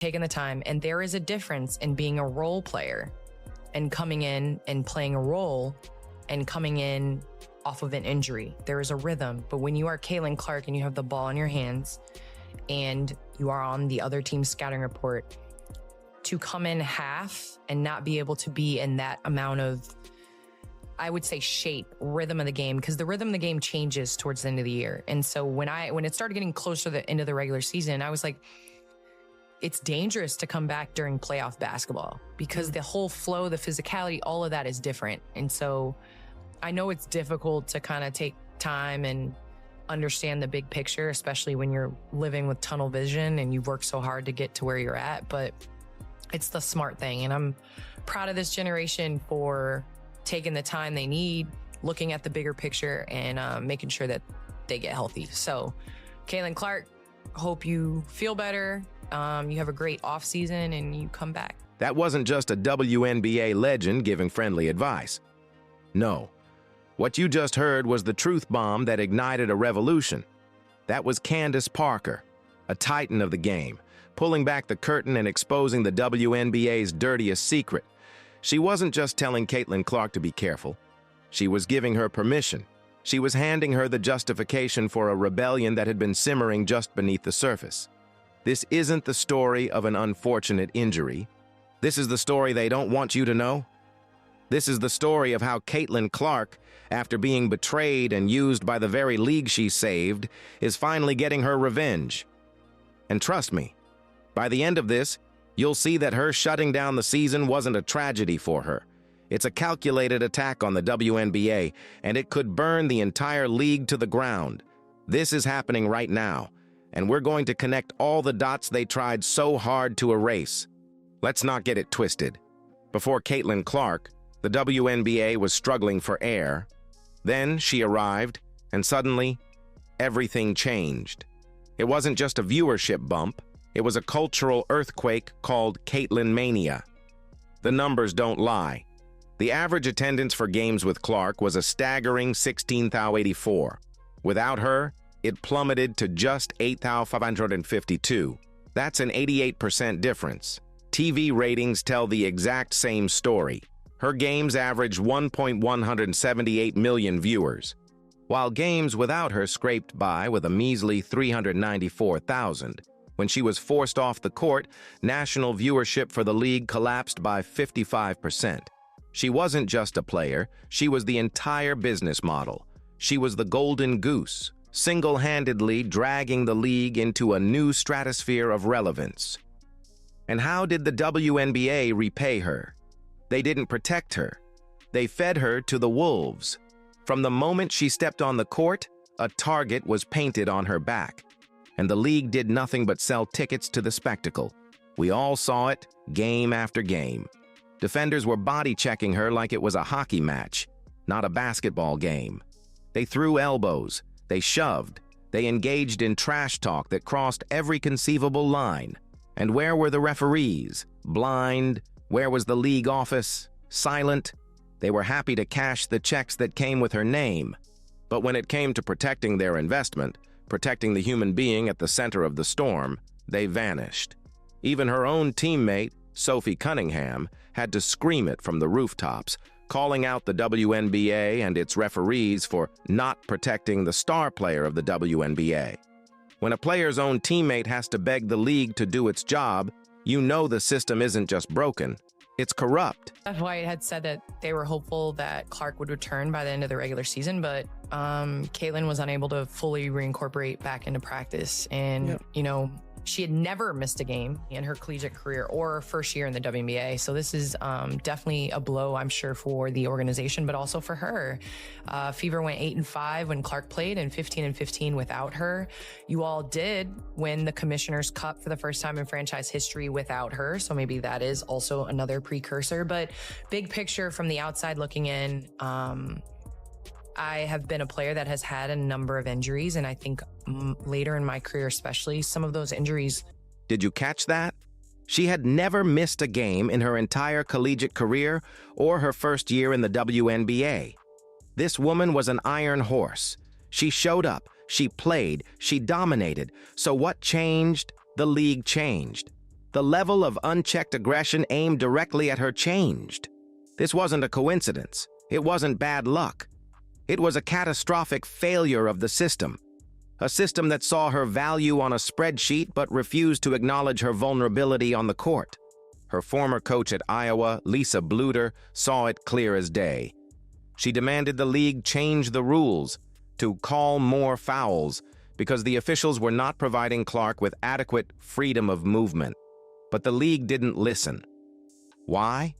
taken the time. And there is a difference in being a role player and coming in and playing a role and coming in off of an injury. There is a rhythm. But when you are Caitlin Clark and you have the ball in your hands and you are on the other team's scouting report, to come in half and not be able to be in that amount of, I would say, rhythm of the game, because the rhythm of the game changes towards the end of the year. And so when it started getting closer to the end of the regular season, I was like, it's dangerous to come back during playoff basketball because the whole flow, the physicality, all of that is different. And so I know it's difficult to kind of take time and understand the big picture, especially when you're living with tunnel vision and you've worked so hard to get to where you're at, but it's the smart thing. And I'm proud of this generation for taking the time they need, looking at the bigger picture, and making sure that they get healthy. So, Caitlin Clark, hope you feel better. You have a great off season and you come back. That wasn't just a WNBA legend giving friendly advice. No. What you just heard was the truth bomb that ignited a revolution. That was Candace Parker, a titan of the game, pulling back the curtain and exposing the WNBA's dirtiest secret. She wasn't just telling Caitlin Clark to be careful. She was giving her permission. She was handing her the justification for a rebellion that had been simmering just beneath the surface. This isn't the story of an unfortunate injury. This is the story they don't want you to know. This is the story of how Caitlin Clark, after being betrayed and used by the very league she saved, is finally getting her revenge. And trust me, by the end of this, you'll see that her shutting down the season wasn't a tragedy for her. It's a calculated attack on the WNBA, and it could burn the entire league to the ground. This is happening right now, and we're going to connect all the dots they tried so hard to erase. Let's not get it twisted. Before Caitlin Clark, the WNBA was struggling for air. Then she arrived, and suddenly, everything changed. It wasn't just a viewership bump. It was a cultural earthquake called Caitlin Mania. The numbers don't lie. The average attendance for games with Clark was a staggering 16,084. Without her, it plummeted to just 8,552. That's an 88% difference. TV ratings tell the exact same story. Her games averaged 1.178 million viewers, while games without her scraped by with a measly 394,000. When she was forced off the court, national viewership for the league collapsed by 55%. She wasn't just a player, she was the entire business model. She was the golden goose, single-handedly dragging the league into a new stratosphere of relevance. And how did the WNBA repay her? They didn't protect her. They fed her to the wolves. From the moment she stepped on the court, a target was painted on her back. And the league did nothing but sell tickets to the spectacle. We all saw it, game after game. Defenders were body-checking her like it was a hockey match, not a basketball game. They threw elbows, they shoved, they engaged in trash talk that crossed every conceivable line. And where were the referees? Blind. Where was the league office? Silent. They were happy to cash the checks that came with her name. But when it came to protecting their investment, protecting the human being at the center of the storm, they vanished. Even her own teammate, Sophie Cunningham, had to scream it from the rooftops, calling out the WNBA and its referees for not protecting the star player of the WNBA. When a player's own teammate has to beg the league to do its job, you know the system isn't just broken, it's corrupt. White had said that they were hopeful that Clark would return by the end of the regular season, but Caitlin was unable to fully reincorporate back into practice. And, you know, she had never missed a game in her collegiate career or her first year in the WNBA. So this is definitely a blow, I'm sure, for the organization, but also for her. Fever went 8-5 when Clark played and 15-15 without her. You all did win the Commissioner's Cup for the first time in franchise history without her. So maybe that is also another precursor. But big picture from the outside looking in, I have been a player that has had a number of injuries, and I think later in my career, especially, some of those injuries. Did you catch that? She had never missed a game in her entire collegiate career or her first year in the WNBA. This woman was an iron horse. She showed up, she played, she dominated. So what changed? The league changed. The level of unchecked aggression aimed directly at her changed. This wasn't a coincidence. It wasn't bad luck. It was a catastrophic failure of the system. A system that saw her value on a spreadsheet but refused to acknowledge her vulnerability on the court. Her former coach at Iowa, Lisa Bluter, saw it clear as day. She demanded the league change the rules to call more fouls because the officials were not providing Clark with adequate freedom of movement. But the league didn't listen. Why?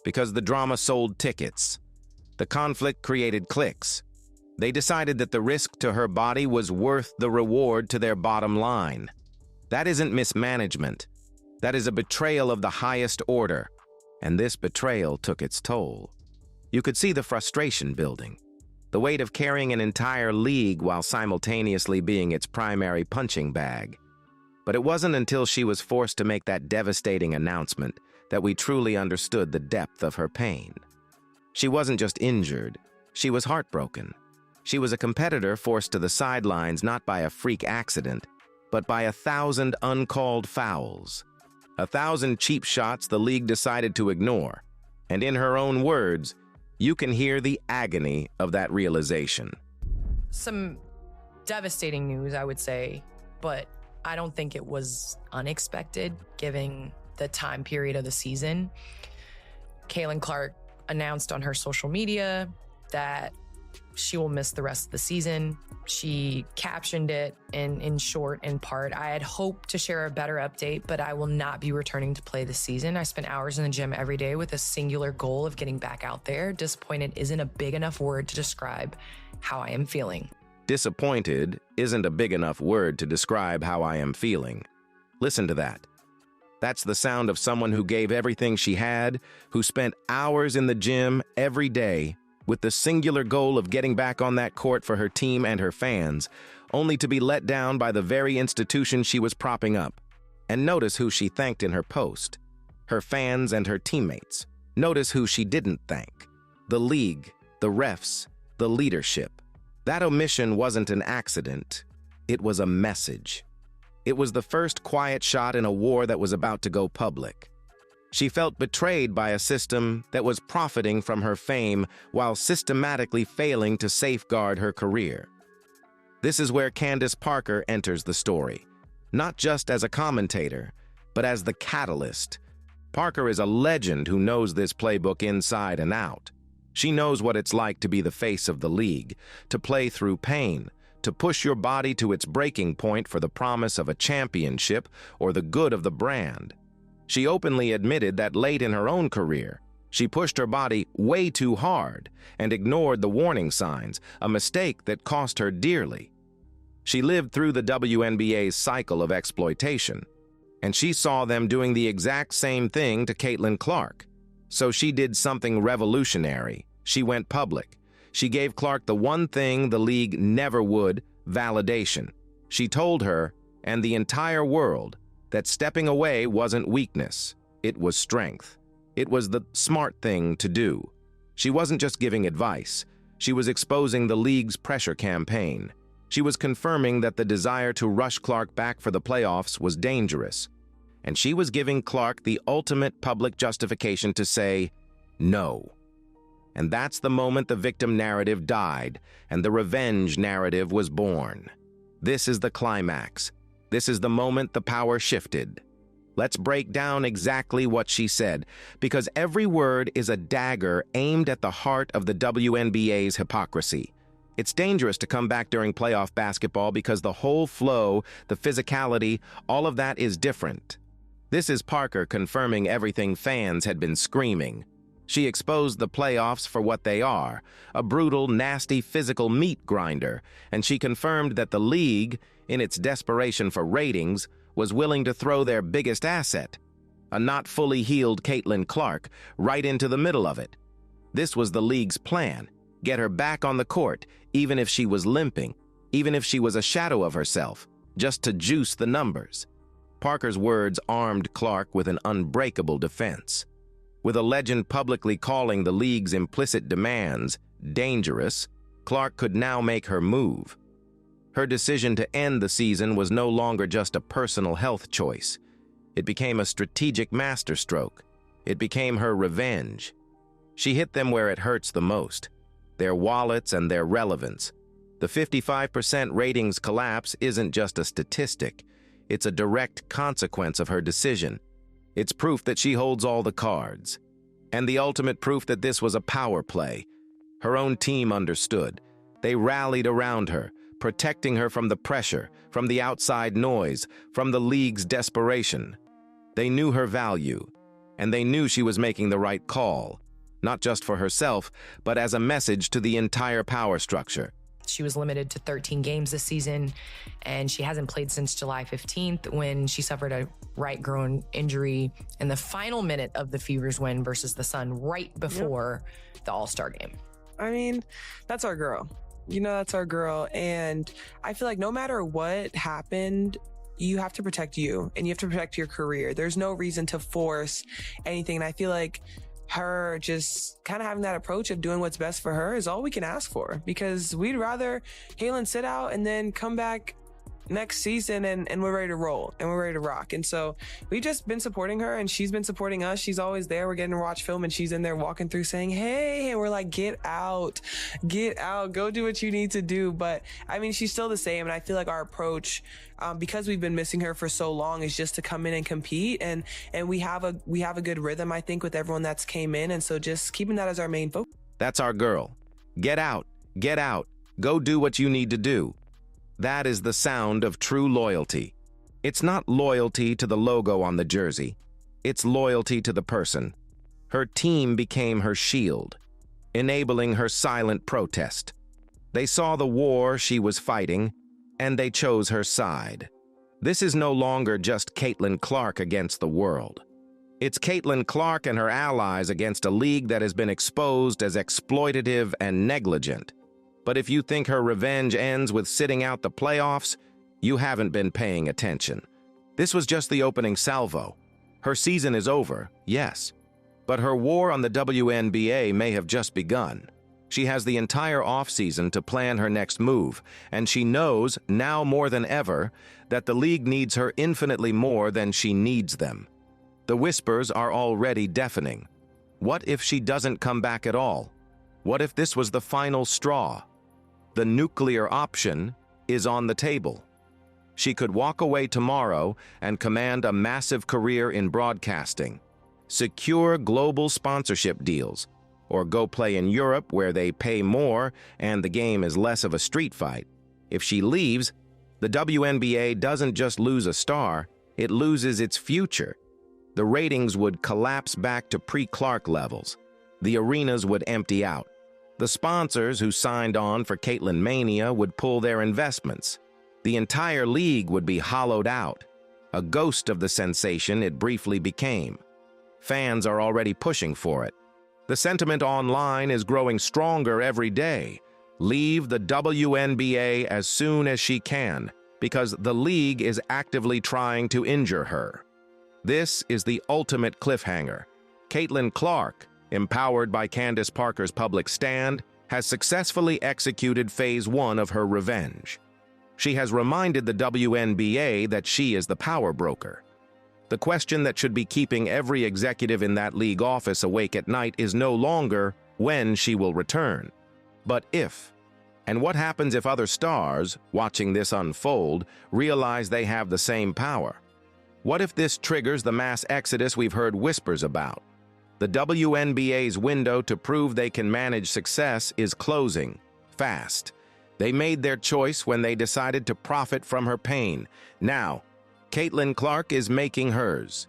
Because the drama sold tickets. The conflict created clicks. They decided that the risk to her body was worth the reward to their bottom line. That isn't mismanagement. That is a betrayal of the highest order. And this betrayal took its toll. You could see the frustration building. The weight of carrying an entire league while simultaneously being its primary punching bag. But it wasn't until she was forced to make that devastating announcement that we truly understood the depth of her pain. She wasn't just injured, she was heartbroken. She was a competitor forced to the sidelines not by a freak accident, but by 1,000 uncalled fouls. 1,000 cheap shots the league decided to ignore. And in her own words, you can hear the agony of that realization. Some devastating news, I would say, but I don't think it was unexpected given the time period of the season. Caitlin Clark announced on her social media that she will miss the rest of the season. She captioned it in short, in part. I had hoped to share a better update, but I will not be returning to play this season. I spent hours in the gym every day with a singular goal of getting back out there. Disappointed isn't a big enough word to describe how I am feeling. Disappointed isn't a big enough word to describe how I am feeling. Listen to that. That's the sound of someone who gave everything she had, who spent hours in the gym every day with the singular goal of getting back on that court for her team and her fans, only to be let down by the very institution she was propping up. And notice who she thanked in her post. Her fans and her teammates. Notice who she didn't thank. The league, the refs, the leadership. That omission wasn't an accident. It was a message. It was the first quiet shot in a war that was about to go public. She felt betrayed by a system that was profiting from her fame while systematically failing to safeguard her career. This is where Candace Parker enters the story, not just as a commentator, but as the catalyst. Parker is a legend who knows this playbook inside and out. She knows what it's like to be the face of the league, to play through pain, to push your body to its breaking point for the promise of a championship or the good of the brand. She openly admitted that late in her own career, she pushed her body way too hard and ignored the warning signs, a mistake that cost her dearly. She lived through the WNBA's cycle of exploitation, and she saw them doing the exact same thing to Caitlin Clark. So she did something revolutionary. She went public. She gave Clark the one thing the league never would, validation. She told her, and the entire world, that stepping away wasn't weakness, it was strength. It was the smart thing to do. She wasn't just giving advice, she was exposing the league's pressure campaign. She was confirming that the desire to rush Clark back for the playoffs was dangerous. And she was giving Clark the ultimate public justification to say, no. And that's the moment the victim narrative died, and the revenge narrative was born. This is the climax. This is the moment the power shifted. Let's break down exactly what she said, because every word is a dagger aimed at the heart of the WNBA's hypocrisy. It's dangerous to come back during playoff basketball because the whole flow, the physicality, all of that is different. This is Parker confirming everything fans had been screaming. She exposed the playoffs for what they are, a brutal, nasty physical meat grinder, and she confirmed that the league, in its desperation for ratings, was willing to throw their biggest asset, a not fully healed Caitlin Clark, right into the middle of it. This was the league's plan, get her back on the court, even if she was limping, even if she was a shadow of herself, just to juice the numbers. Parker's words armed Clark with an unbreakable defense. With a legend publicly calling the league's implicit demands dangerous, Clark could now make her move. Her decision to end the season was no longer just a personal health choice. It became a strategic masterstroke. It became her revenge. She hit them where it hurts the most, their wallets and their relevance. The 55% ratings collapse isn't just a statistic. It's a direct consequence of her decision. It's proof that she holds all the cards. And the ultimate proof that this was a power play. Her own team understood. They rallied around her, protecting her from the pressure, from the outside noise, from the league's desperation. They knew her value, and they knew she was making the right call, not just for herself, but as a message to the entire power structure. She was limited to 13 games this season, and she hasn't played since July 15th when she suffered a right groin injury in the final minute of the Fever's win versus the Sun right before the All-Star game. I mean, that's our girl. You know, that's our girl. And I feel like no matter what happened, you have to protect you and you have to protect your career. There's no reason to force anything. And I feel like her just kind of having that approach of doing what's best for her is all we can ask for, because we'd rather Kaylin sit out and then come back next season and we're ready to roll and we're ready to rock. And so we've just been supporting her and she's been supporting us. She's always there. We're getting to watch film and she's in there walking through saying, hey, and we're like, get out, go do what you need to do. But I mean, she's still the same. And I feel like our approach, because we've been missing her for so long, is just to come in and compete. And we have a good rhythm, I think, with everyone that's came in. And so just keeping that as our main focus. That's our girl. Get out, go do what you need to do. That is the sound of true loyalty. It's not loyalty to the logo on the jersey. It's loyalty to the person. Her team became her shield, enabling her silent protest. They saw the war she was fighting, and they chose her side. This is no longer just Caitlin Clark against the world. It's Caitlin Clark and her allies against a league that has been exposed as exploitative and negligent. But if you think her revenge ends with sitting out the playoffs, you haven't been paying attention. This was just the opening salvo. Her season is over, yes, but her war on the WNBA may have just begun. She has the entire offseason to plan her next move, and she knows, now more than ever, that the league needs her infinitely more than she needs them. The whispers are already deafening. What if she doesn't come back at all? What if this was the final straw? The nuclear option is on the table. She could walk away tomorrow and command a massive career in broadcasting, secure global sponsorship deals, or go play in Europe where they pay more and the game is less of a street fight. If she leaves, the WNBA doesn't just lose a star, it loses its future. The ratings would collapse back to pre-Clark levels. The arenas would empty out. The sponsors who signed on for Caitlin Mania would pull their investments. The entire league would be hollowed out, a ghost of the sensation it briefly became. Fans are already pushing for it. The sentiment online is growing stronger every day. Leave the WNBA as soon as she can, because the league is actively trying to injure her. This is the ultimate cliffhanger. Caitlin Clark, empowered by Candace Parker's public stand, has successfully executed phase 1 of her revenge. She has reminded the WNBA that she is the power broker. The question that should be keeping every executive in that league office awake at night is no longer when she will return, but if. And what happens if other stars, watching this unfold, realize they have the same power? What if this triggers the mass exodus we've heard whispers about? The WNBA's window to prove they can manage success is closing, fast. They made their choice when they decided to profit from her pain. Now, Caitlin Clark is making hers.